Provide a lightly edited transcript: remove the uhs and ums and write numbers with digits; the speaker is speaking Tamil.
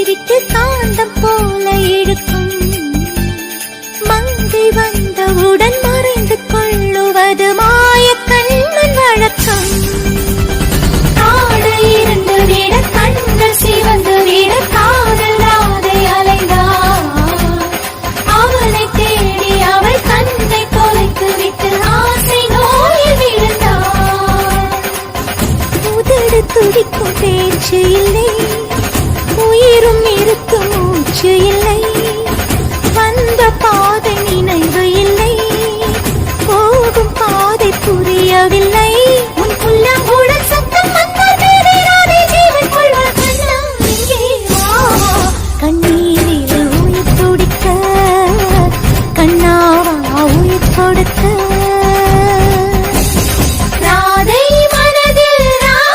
விட்டு காந்தம் போல இழுக்கும். மங்கை வந்தவுடன் மறைந்து கொள்ளுவது மாய கண்ணன் வழக்கம். காடு இருந்து விட கண்கள் சிவந்து விட காதல் ராதை அலைந்தார். அவனை தேடி அவள் கண்ணை தொலைத்து விட்டு ஆசை நோயில் விழுந்தார். உதடு துடிக்கும் பேச்சு இல்லை, உயிரும் இருக்கும் மூச்சு இல்லை. வந்த பாதை நினைவு இல்லை, போகும் பாதை புரியவில்லை.